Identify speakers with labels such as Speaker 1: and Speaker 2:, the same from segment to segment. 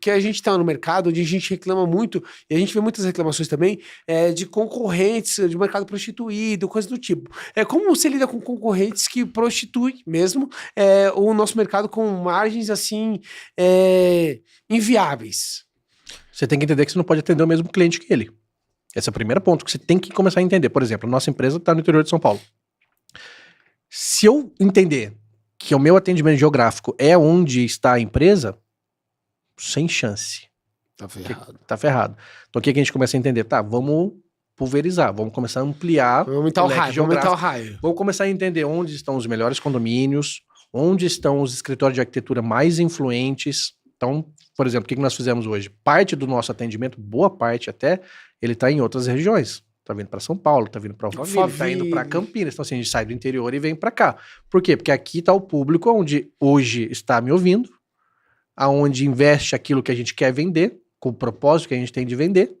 Speaker 1: porque a gente tá no mercado onde a gente reclama muito, e a gente vê muitas reclamações também, de concorrentes, de mercado prostituído, coisa do tipo. Como você lida com concorrentes que prostituem mesmo o nosso mercado com margens, assim, inviáveis?
Speaker 2: Você tem que entender que você não pode atender o mesmo cliente que ele. Esse é o primeiro ponto que você tem que começar a entender. Por exemplo, a nossa empresa está no interior de São Paulo. Se eu entender que o meu atendimento geográfico é onde está a empresa, sem chance.
Speaker 1: Tá ferrado.
Speaker 2: Tá ferrado. Então o que a gente começa a entender? Tá, vamos pulverizar, vamos começar a ampliar
Speaker 1: Vamos aumentar o raio,
Speaker 2: Vamos começar a entender onde estão os melhores condomínios, onde estão os escritórios de arquitetura mais influentes. Então, por exemplo, o que nós fizemos hoje? Parte do nosso atendimento, boa parte até, ele está em outras regiões. Tá vindo para São Paulo, tá vindo para Alphaville, tá indo para Campinas. Então, assim, a gente sai do interior e vem para cá. Por quê? Porque aqui tá o público onde hoje está me ouvindo, aonde investe aquilo que a gente quer vender, com o propósito que a gente tem de vender.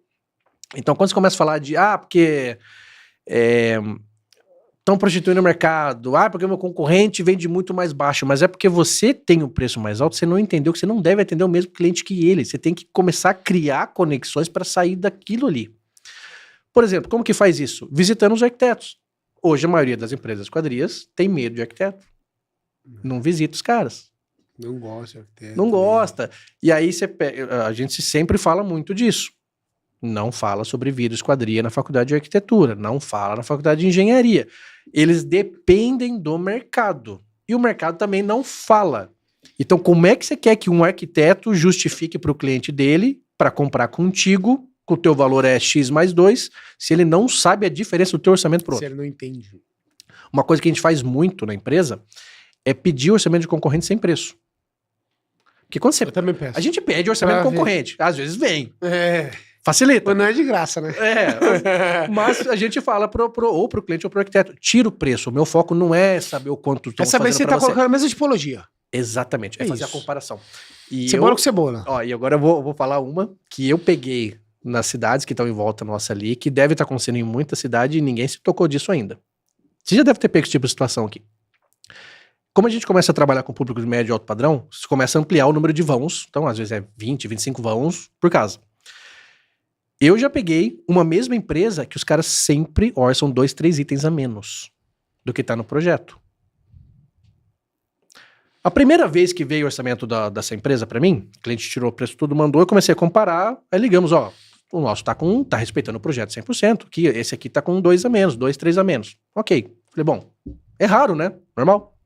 Speaker 2: Então, quando você começa a falar de, porque estão prostituindo o mercado, porque o meu concorrente vende muito mais baixo, mas é porque você tem o preço mais alto, você não entendeu que você não deve atender o mesmo cliente que ele. Você tem que começar a criar conexões para sair daquilo ali. Por exemplo, como que faz isso? Visitando os arquitetos. Hoje, a maioria das empresas de esquadrias tem medo de arquiteto. Não visita os caras.
Speaker 1: Não gosta de arquiteto.
Speaker 2: Não gosta. E aí, a gente sempre fala muito disso. Não fala sobre vidro esquadria na faculdade de arquitetura. Não fala na faculdade de engenharia. Eles dependem do mercado. E o mercado também não fala. Então, como é que você quer que um arquiteto justifique para o cliente dele para comprar contigo, que o teu valor é X mais 2, se ele não sabe a diferença do teu orçamento para o outro?
Speaker 1: Se ele não entende.
Speaker 2: Uma coisa que a gente faz muito na empresa é pedir orçamento de concorrente sem preço. Porque quando você...
Speaker 1: Eu também peço.
Speaker 2: A gente pede orçamento de concorrente. Às vezes vem. Facilita.
Speaker 1: Mas não é de graça, né?
Speaker 2: Mas a gente fala ou pro cliente ou pro arquiteto, tira o preço. O meu foco não é saber o quanto estão fazendo pra você. É saber se você tá
Speaker 1: colocando a mesma tipologia.
Speaker 2: Exatamente. É fazer a comparação. E
Speaker 1: cebola com cebola.
Speaker 2: E agora eu vou falar uma que eu peguei nas cidades que estão em volta nossa ali, que deve estar acontecendo em muita cidade e ninguém se tocou disso ainda. Você já deve ter pego esse tipo de situação aqui. Como a gente começa a trabalhar com público de médio e alto padrão, você começa a ampliar o número de vãos. Então, às vezes é 20, 25 vãos por casa. Eu já peguei uma mesma empresa que os caras sempre orçam 2, 3 itens a menos do que está no projeto. A primeira vez que veio o orçamento dessa empresa para mim, o cliente tirou o preço tudo, mandou, eu comecei a comparar, aí ligamos, o nosso tá respeitando o projeto 100%, que esse aqui tá com 2 a menos, 2, 3 a menos. Ok. Falei, bom, é raro, né? Normal.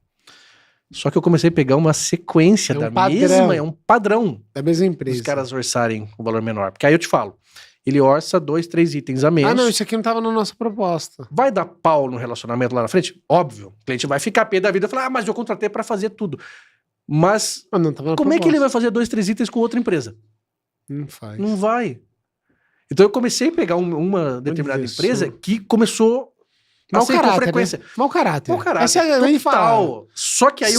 Speaker 2: Só que eu comecei a pegar uma sequência mesma, é um padrão
Speaker 1: da mesma empresa.
Speaker 2: Os caras orçarem o valor menor. Porque aí eu te falo, ele orça 2, 3 itens a menos.
Speaker 1: Não, isso aqui não tava na nossa proposta.
Speaker 2: Vai dar pau no relacionamento lá na frente? Óbvio. O cliente vai ficar pé da vida e falar, mas eu contratei pra fazer tudo. Mas
Speaker 1: não tava na
Speaker 2: como
Speaker 1: proposta. É
Speaker 2: que ele vai fazer 2, 3 itens com outra empresa?
Speaker 1: Não faz.
Speaker 2: Não vai. Então eu comecei a pegar uma determinada empresa que começou a sair com frequência.
Speaker 1: Né? Mau caráter.
Speaker 2: Essa é total. Só que aí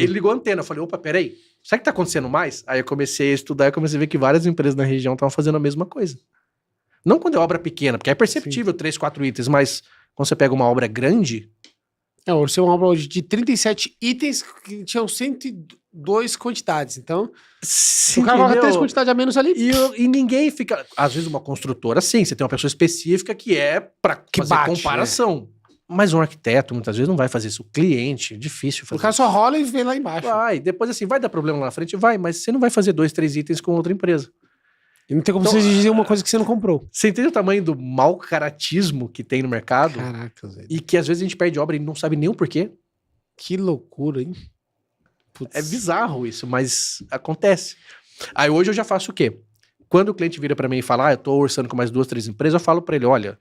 Speaker 2: ele ligou a antena. Eu falei, opa, peraí. Sabe o que tá acontecendo mais? Aí eu comecei a estudar e comecei a ver que várias empresas na região estavam fazendo a mesma coisa. Não quando é obra pequena, porque é perceptível 3, 4 itens, mas quando você pega uma obra grande...
Speaker 1: Eu orcei uma obra hoje de 37 itens que tinham 102 quantidades, então...
Speaker 2: Sim,
Speaker 1: o cara coloca 3 quantidades a menos ali.
Speaker 2: E ninguém fica... Às vezes uma construtora, sim, você tem uma pessoa específica que é pra fazer comparação. Mas um arquiteto, muitas vezes, não vai fazer isso. O cliente, difícil fazer.
Speaker 1: O cara só rola e vê lá embaixo.
Speaker 2: Vai, depois assim, vai dar problema lá na frente? Vai, mas você não vai fazer 2, 3 itens com outra empresa.
Speaker 1: E não tem como você exigir uma coisa que você não comprou.
Speaker 2: Você entende o tamanho do mau caratismo que tem no mercado?
Speaker 1: Caraca, velho.
Speaker 2: E que às vezes a gente perde obra e não sabe nem o porquê.
Speaker 1: Que loucura, hein?
Speaker 2: Putz. É bizarro isso, mas acontece. Aí hoje eu já faço o quê? Quando o cliente vira pra mim e fala, eu tô orçando com mais 2, 3 empresas, eu falo pra ele, olha...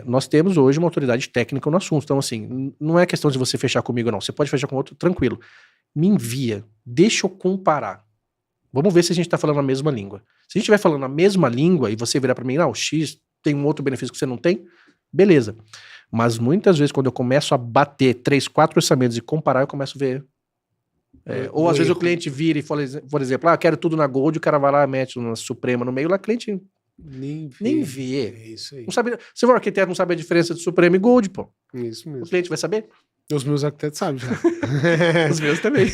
Speaker 2: nós temos hoje uma autoridade técnica no assunto. Então, assim, não é questão de você fechar comigo, não. Você pode fechar com outro, tranquilo. Me envia. Deixa eu comparar. Vamos ver se a gente tá falando a mesma língua. Se a gente estiver falando a mesma língua e você virar pra mim, o X tem um outro benefício que você não tem, beleza. Mas muitas vezes, quando eu começo a bater 3, 4 orçamentos e comparar, eu começo a ver. Ou às vezes o cliente vira e fala, por exemplo, quero tudo na Gold, o cara vai lá, mete na Suprema no meio, lá o cliente... Nem vê.
Speaker 1: É isso aí.
Speaker 2: Não sabe, se o arquiteto não sabe a diferença de Supremo e Gold, pô.
Speaker 1: Isso mesmo.
Speaker 2: O cliente vai saber?
Speaker 1: Os meus arquitetos sabem já.
Speaker 2: Os meus também.